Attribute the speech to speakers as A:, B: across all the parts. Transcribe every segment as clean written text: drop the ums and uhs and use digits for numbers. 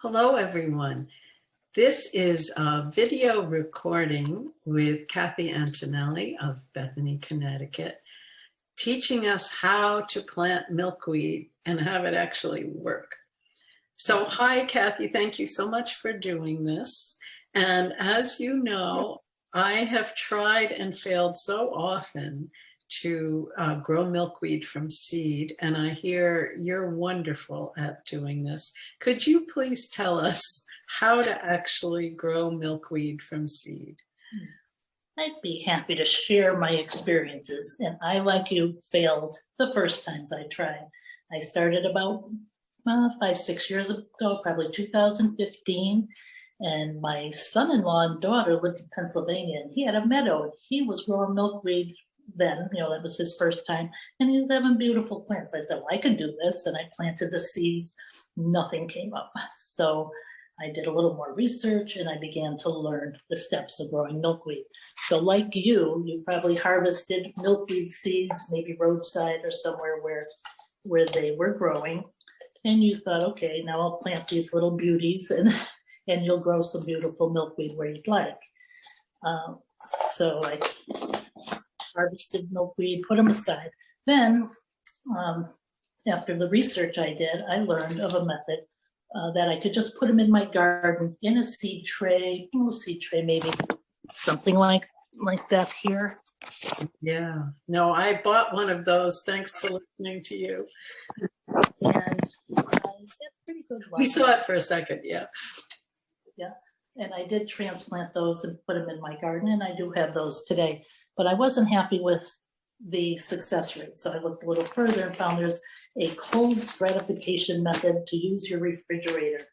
A: Hello, everyone. This is a video recording with Cathy Antonelli of Bethany, Connecticut, teaching us how to plant milkweed and have it actually work. So hi, Cathy. Thank you so much for doing this. And as you know, I have tried and failed so often to grow milkweed from seed, and I hear you're wonderful at doing this. Could you please tell us how to actually grow milkweed from seed?
B: I'd be happy to share my experiences, and I, like you, failed the first times I tried. I started about 5-6 years ago, probably 2015, and my son-in-law and daughter lived in Pennsylvania, and he had a meadow, and he was growing milkweed then, that was his first time, and he was having beautiful plants. I said, well, I can do this, and I planted the seeds. Nothing came up. So I did a little more research, and I began to learn the steps of growing milkweed. So like you probably harvested milkweed seeds, maybe roadside or somewhere where they were growing, and you thought, okay, now I'll plant these little beauties, and you'll grow some beautiful milkweed where you'd like. So I harvested milkweed, put them aside. Then, after the research I did, I learned of a method that I could just put them in my garden in a seed tray, maybe something like that here.
A: Yeah, no, I bought one of those. Thanks for listening to you.
B: And that's pretty good.
A: We saw it for a second, yeah.
B: Yeah, and I did transplant those and put them in my garden, and I do have those today. But I wasn't happy with the success rate. So I looked a little further and found there's a cold stratification method to use your refrigerator.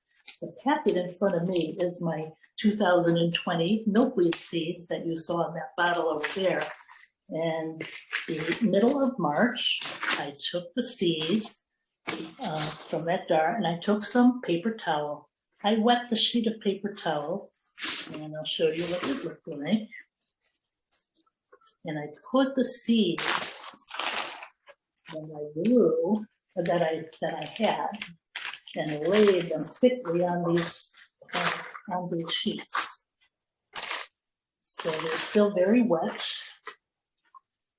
B: The packet in front of me is my 2020 milkweed seeds that you saw in that bottle over there. And the middle of March, I took the seeds from that jar, and I took some paper towel. I wet the sheet of paper towel, and I'll show you what it looked like. And I put the seeds that I had, and laid them thickly on these sheets. So they're still very wet,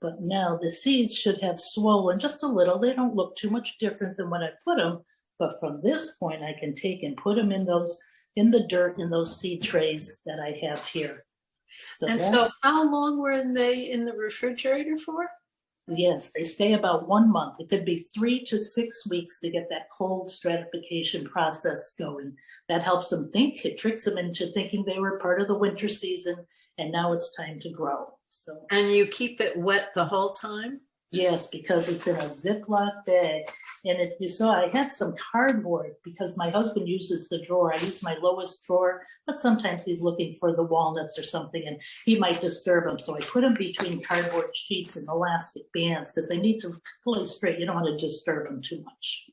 B: but now the seeds should have swollen just a little. They don't look too much different than when I put them, but from this point I can take and put them in the dirt in those seed trays that I have here. So
A: how long were they in the refrigerator for?
B: Yes, they stay about 1 month. It could be 3 to 6 weeks to get that cold stratification process going. That helps them think. It tricks them into thinking they were part of the winter season, and now it's time to grow. So,
A: and you keep it wet the whole time?
B: Yes, because it's in a Ziploc bag. And if you saw, I had some cardboard because my husband uses the drawer. I use my lowest drawer, but sometimes he's looking for the walnuts or something, and he might disturb them. So I put them between cardboard sheets and elastic bands because they need to play straight. You don't want to disturb them too much.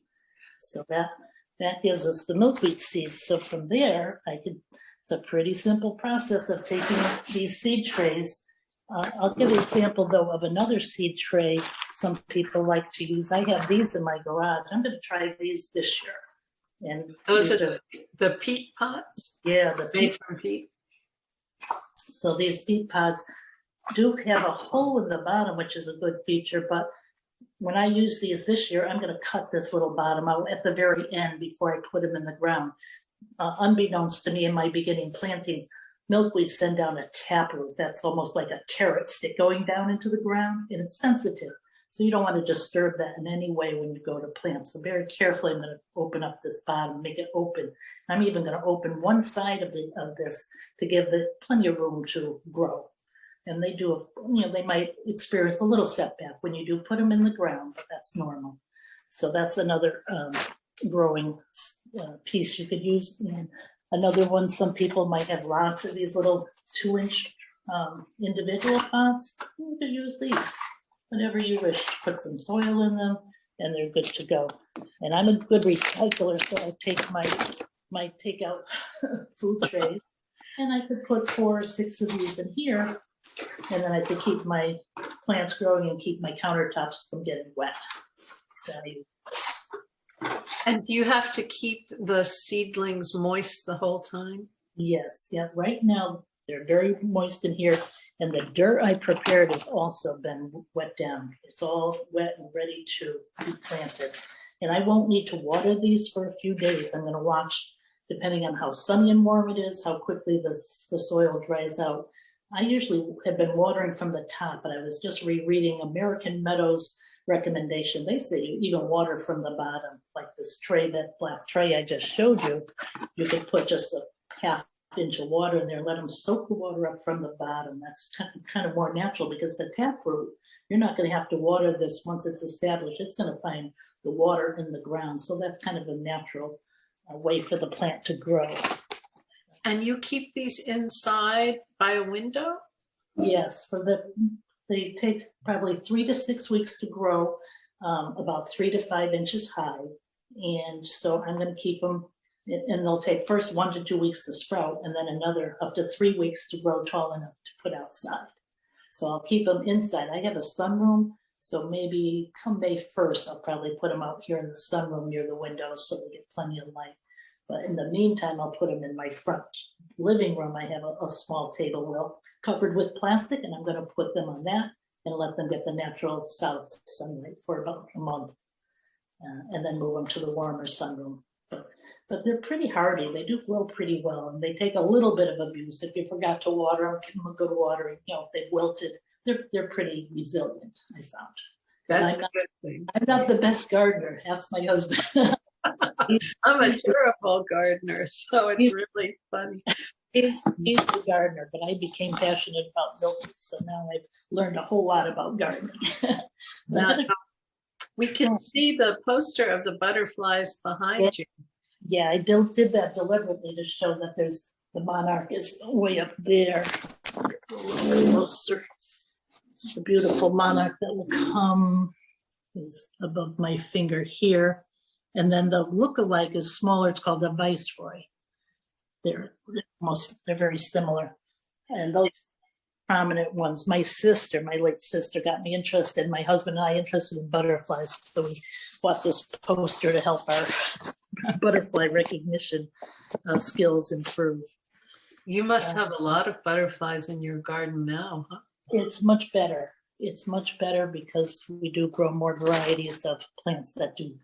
B: So that gives us the milkweed seeds. So from there, it's a pretty simple process of taking these seed trays. I'll give an example, though, of another seed tray some people like to use. I have these in my garage. I'm going to try these this year. And
A: those are the peat pots?
B: Yeah, the
A: made from peat.
B: So these peat pots do have a hole in the bottom, which is a good feature. But when I use these this year, I'm going to cut this little bottom out at the very end before I put them in the ground. Unbeknownst to me in my beginning plantings, milkweed send down a taproot that's almost like a carrot stick going down into the ground, and it's sensitive. So you don't want to disturb that in any way when you go to plant. So very carefully, I'm going to open up this bottom, make it open. I'm even going to open one side of this to give it plenty of room to grow. And they do, they might experience a little setback when you do put them in the ground, but that's normal. So that's another growing piece you could use. And another one, some people might have lots of these little 2-inch individual pots. You could use these, whatever you wish. Put some soil in them, and they're good to go. And I'm a good recycler, so I take my takeout food trays, and I could put 4 or 6 of these in here, and then I could keep my plants growing and keep my countertops from getting wet. So
A: And do you have to keep the seedlings moist the whole time?
B: Yes, yeah, right now they're very moist in here, and the dirt I prepared has also been wet down. It's all wet and ready to be planted. And I won't need to water these for a few days. I'm gonna watch, depending on how sunny and warm it is, how quickly the soil dries out. I usually have been watering from the top, but I was just rereading American Meadows recommendation. They say you even water from the bottom, like this tray, that black tray I just showed you. You could put just a half inch of water in there, let them soak the water up from the bottom. That's kind of more natural, because the taproot, you're not going to have to water this once it's established. It's going to find the water in the ground. So that's kind of a natural way for the plant to grow.
A: And you keep these inside by a window?
B: Yes, they take probably 3 to 6 weeks to grow, about 3 to 5 inches high. And so I'm going to keep them, and they'll take first 1 to 2 weeks to sprout, and then another up to 3 weeks to grow tall enough to put outside. So I'll keep them inside. I have a sunroom, so maybe come May 1st, I'll probably put them out here in the sunroom near the windows so they get plenty of light. But in the meantime, I'll put them in my front living room. I have a small table well covered with plastic, and I'm going to put them on that and let them get the natural south sunlight for about a month, and then move them to the warmer sunroom. But they're pretty hardy. They do grow pretty well, and they take a little bit of abuse. If you forgot to water them, give them a good watering. You know, if they've wilted, they're pretty resilient, I found.
A: That's a good thing.
B: I'm not the best gardener. Ask my husband.
A: I'm a terrible gardener, so it's really funny.
B: He's the gardener, but I became passionate about milkweed, so now I've learned a whole lot about gardening.
A: Now, we can see the poster of the butterflies behind you.
B: Yeah, I did that deliberately to show that there's the monarch is way up there. A little closer. The beautiful monarch that will come is above my finger here. And then the look-alike is smaller. It's called the viceroy. They're very similar. And those prominent ones, my late sister, got me interested. My husband and I interested in butterflies. So we bought this poster to help our butterfly recognition skills improve.
A: You must have a lot of butterflies in your garden now, huh?
B: It's much better. It's much better because we do grow more varieties of plants that do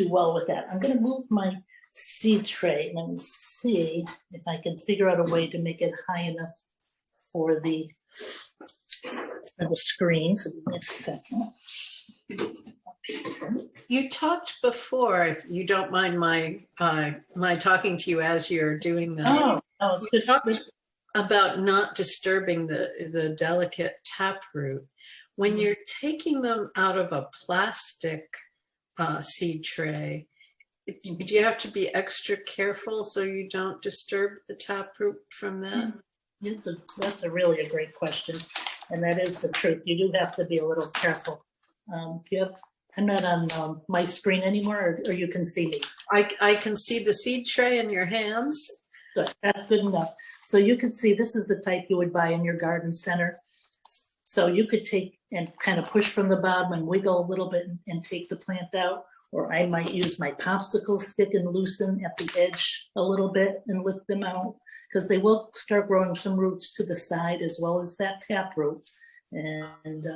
B: well with that. I'm going to move my seed tray. Let me see if I can figure out a way to make it high enough for the screen. So give me a second.
A: You talked before, if you don't mind my talking to you as you're doing that.
B: Oh, it's good.
A: About not disturbing the delicate taproot. When you're taking them out of a plastic seed tray, do you have to be extra careful so you don't disturb the taproot from that?
B: That's really a great question, and that is the truth. You do have to be a little careful. I'm not on my screen anymore, or you can see me.
A: I can see the seed tray in your hands.
B: Good. That's good enough. So you can see this is the type you would buy in your garden center. So you could take and kind of push from the bottom and wiggle a little bit and take the plant out. Or I might use my popsicle stick and loosen at the edge a little bit and lift them out, because they will start growing some roots to the side as well as that taproot, and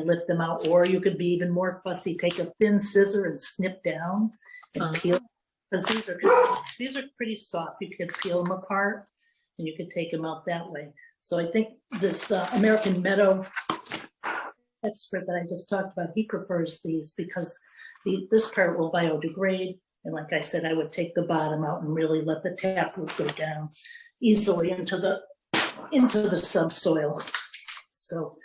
B: lift them out. Or you could be even more fussy, take a thin scissor and snip down and peel, because these are pretty soft. You could peel them apart and you could take them out that way. So I think this American Meadow expert that I just talked about, he prefers these because this part will biodegrade. And like I said, I would take the bottom out and really let the taproot go down easily into the subsoil. So,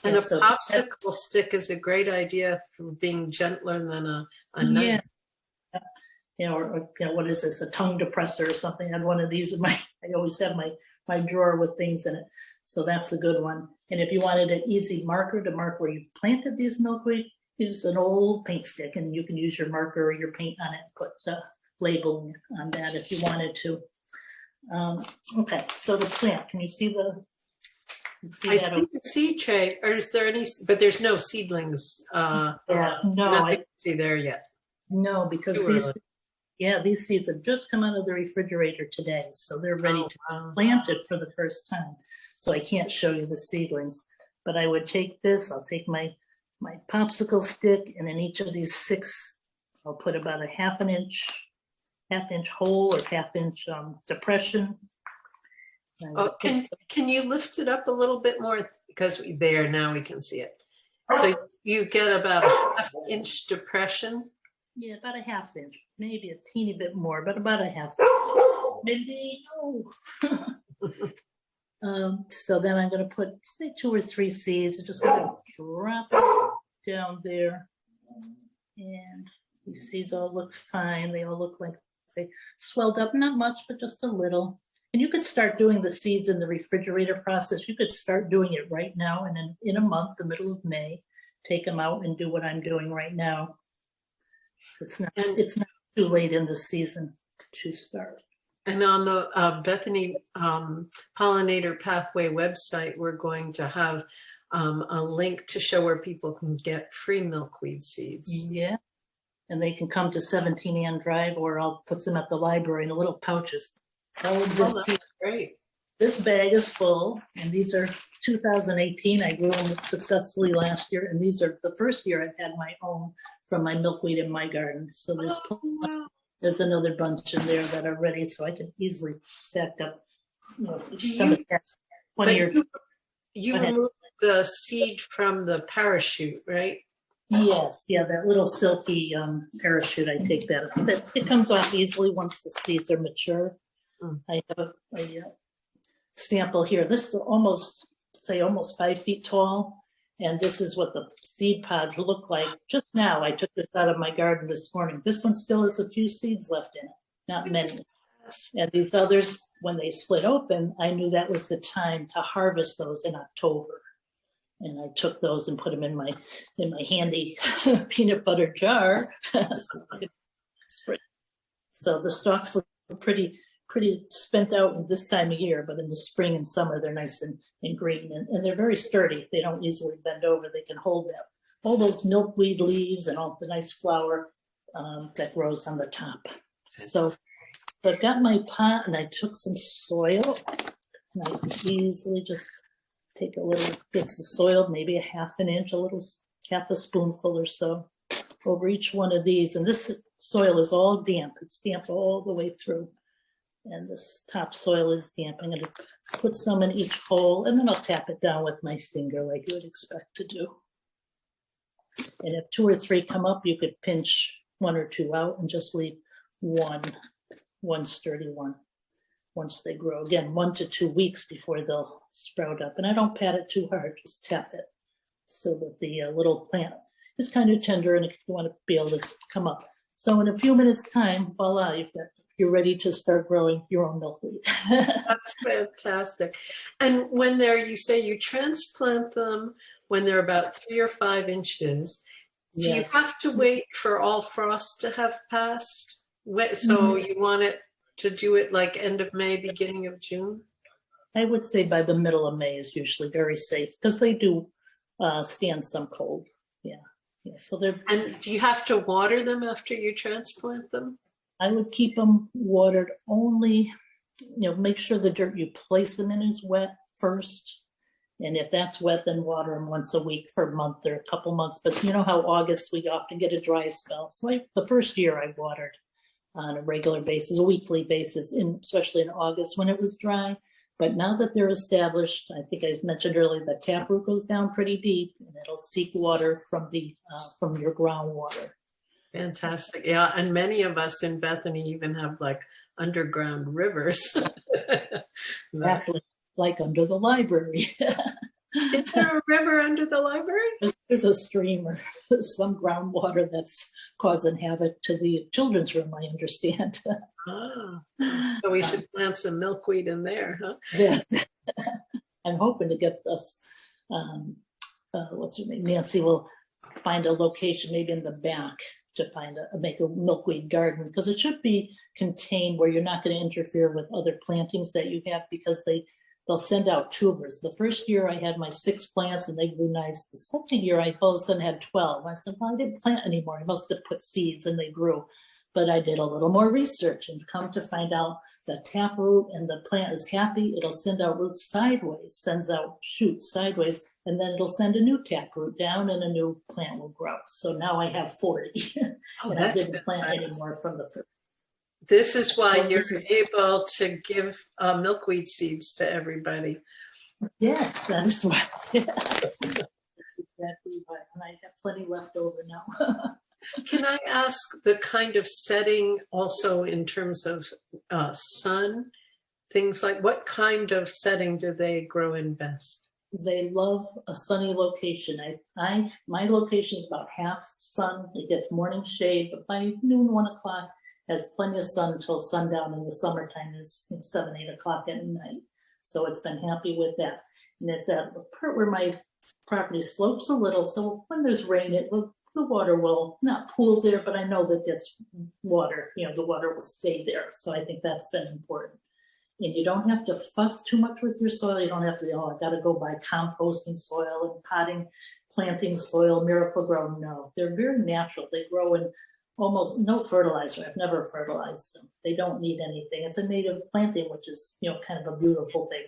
A: and a popsicle stick is a great idea for being gentler than a knife.
B: Yeah. Or what is this? A tongue depressor or something? I had one of these I always have my drawer with things in it. So that's a good one. And if you wanted an easy marker to mark where you planted these milkweed, use an old paint stick, and you can use your marker or your paint on it, put a label on that if you wanted to. Okay, so the plant, can you see
A: I see the seed tray, or is there any, but there's no seedlings.
B: Yeah, no,
A: nothing to see there yet.
B: No, because
A: Too
B: these,
A: early.
B: yeah, these seeds have just come out of the refrigerator today, so they're ready
A: Oh,
B: to
A: wow.
B: plant it for the first time. So I can't show you the seedlings, but I would take this, I'll take my popsicle stick, and in each of these 6, I'll put about a half inch hole or half-inch depression.
A: Oh, can you lift it up a little bit more? Because there, now we can see it. So you get about a half-inch depression.
B: Yeah, about a half inch, maybe a teeny bit more, but about a half. Maybe, so then I'm going to put, say, 2 or 3 seeds. I'm just going to drop it down there. And these seeds all look fine. They all look like they swelled up, not much, but just a little. And you could start doing the seeds in the refrigerator process. You could start doing it right now. And then in a month, the middle of May, take them out and do what I'm doing right now. It's not too late in the season to start.
A: And on the Bethany Pollinator Pathway website, we're going to have a link to show where people can get free milkweed seeds.
B: Yeah. And they can come to 17 Ann Drive, or I'll put them at the library in a little pouches.
A: Oh, that's great.
B: This bag is full, and these are 2018. I grew them successfully last year, and these are the first year I've had my own from my milkweed in my garden. So there's another bunch in there that are ready, so I can easily stack up.
A: You remove the seed from the parachute, right?
B: Yes, yeah, that little silky parachute, I take that. It comes off easily once the seeds are mature. I have a sample here. This is almost 5 feet tall. And this is what the seed pods look like. Just now, I took this out of my garden this morning. This one still has a few seeds left in it, not many. And these others, when they split open, I knew that was the time to harvest those in October. And I took those and put them in my handy peanut butter jar. So the stalks look pretty spent out in this time of year, but in the spring and summer, they're nice and green, and they're very sturdy. They don't easily bend over. They can hold that. All those milkweed leaves and all the nice flower that grows on the top. So I've got my pot, and I took some soil, and I can easily just take a little bits of soil, maybe a half an inch, half a spoonful or so over each one of these. And this soil is all damp. It's damp all the way through. And this topsoil is damp. I'm going to put some in each hole, and then I'll tap it down with my finger like you would expect to do. And if 2 or 3 come up, you could pinch 1 or 2 out and just leave one sturdy one once they grow. Again, 1 to 2 weeks before they'll sprout up. And I don't pat it too hard, just tap it so that the little plant is kind of tender and you want to be able to come up. So in a few minutes' time, voila, you're ready to start growing your own milkweed.
A: That's fantastic. And when you say you transplant them when they're about 3 or 5 inches, do you have to wait for all frost to have passed? So you want it to do it like end of May, beginning of June?
B: I would say by the middle of May is usually very safe because they do stand some cold. Yeah. So
A: And do you have to water them after you transplant them?
B: I would keep them watered only, make sure the dirt you place them in is wet first. And if that's wet, then water them once a week for a month or a couple months. But you know how August, we often get a dry spell. So the first year I watered on a regular basis, a weekly basis, especially in August when it was dry. But now that they're established, I think I mentioned earlier, the taproot goes down pretty deep and it'll seek water from your groundwater.
A: Fantastic. Yeah. And many of us in Bethany even have like underground rivers.
B: Exactly. Like under the library.
A: Is there a river under the library?
B: There's a stream or some groundwater that's causing havoc to the children's room, I understand.
A: So we should plant some milkweed in there, huh?
B: Yeah. I'm hoping to get this, what's her name? Nancy will find a location maybe in the back to make a milkweed garden, because it should be contained where you're not going to interfere with other plantings that you have, because they'll send out tubers. The first year I had my 6 plants and they grew nice. The second year I all of a sudden had 12. I said, well, I didn't plant anymore. I must have put seeds and they grew. But I did a little more research and come to find out the taproot, and the plant is happy. It'll send out roots sideways, sends out shoots sideways, and then it'll send a new taproot down and a new plant will grow. So now I have 40.
A: Oh,
B: and I didn't plant anymore from the first.
A: This is why you're able to give milkweed seeds to everybody.
B: Yes, that's why. Exactly why. And I have plenty left over now.
A: Can I ask the kind of setting also in terms of sun, things like what kind of setting do they grow in best?
B: They love a sunny location. My location is about half sun. It gets morning shade, but by noon, 1 o'clock, has plenty of sun until sundown in the summertime is 7, 8 o'clock at night. So it's been happy with that. And it's at the part where my property slopes a little. So when there's rain, the water will not pool there, but I know that that's water, the water will stay there. So I think that's been important. And you don't have to fuss too much with your soil. You don't have to, I got to go buy composting soil and potting, planting soil, Miracle Grow. No, they're very natural. They grow in almost no fertilizer. I've never fertilized them. They don't need anything. It's a native planting, which is, kind of a beautiful thing.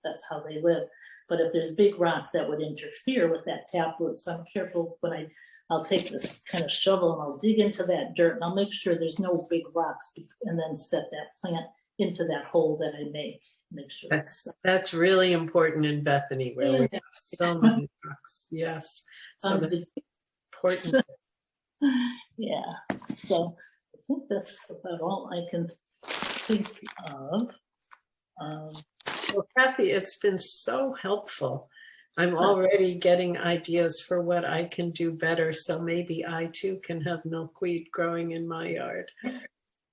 B: That's how they live. But if there's big rocks, that would interfere with that taproot. So I'm careful when I'll take this kind of shovel and I'll dig into that dirt and I'll make sure there's no big rocks and then set that plant into that hole that I make sure
A: that's really important in Bethany where we have so many rocks. Yes. So that's important.
B: Yeah. So I think that's about all I can think of.
A: Well, Cathy, it's been so helpful. I'm already getting ideas for what I can do better. So maybe I too can have milkweed growing in my yard.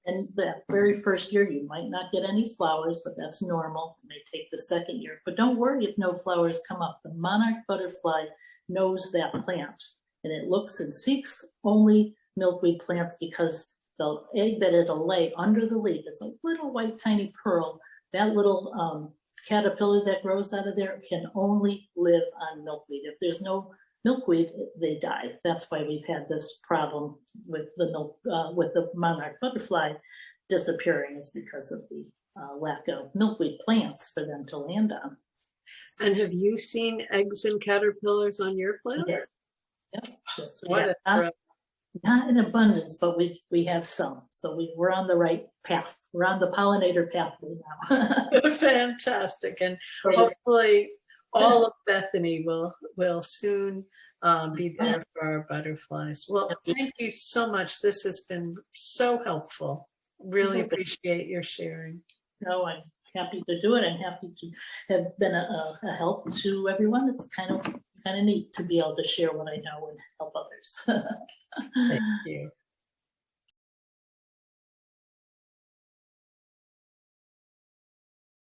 B: And that very first year, you might not get any flowers, but that's normal. It may take the second year. But don't worry if no flowers come up. The monarch butterfly knows that plant. And it looks and seeks only milkweed plants because the egg that it'll lay under the leaf, it's a little white tiny pearl. That little caterpillar that grows out of there can only live on milkweed. If there's no milkweed, they die. That's why we've had this problem with the monarch butterfly disappearing, is because of the lack of milkweed plants for them to land on.
A: And have you seen eggs and caterpillars on your plant?
B: Yes. Yep.
A: Yes.
B: Not in abundance, but we have some. So we're on the right path. We're on the pollinator pathway now.
A: Fantastic. And hopefully all of Bethany will soon be there for our butterflies. Well, thank you so much. This has been so helpful. Really appreciate your sharing.
B: No, I'm happy to do it. I'm happy to have been a help to everyone. It's kind of neat to be able to share what I know and help others.
A: Thank you.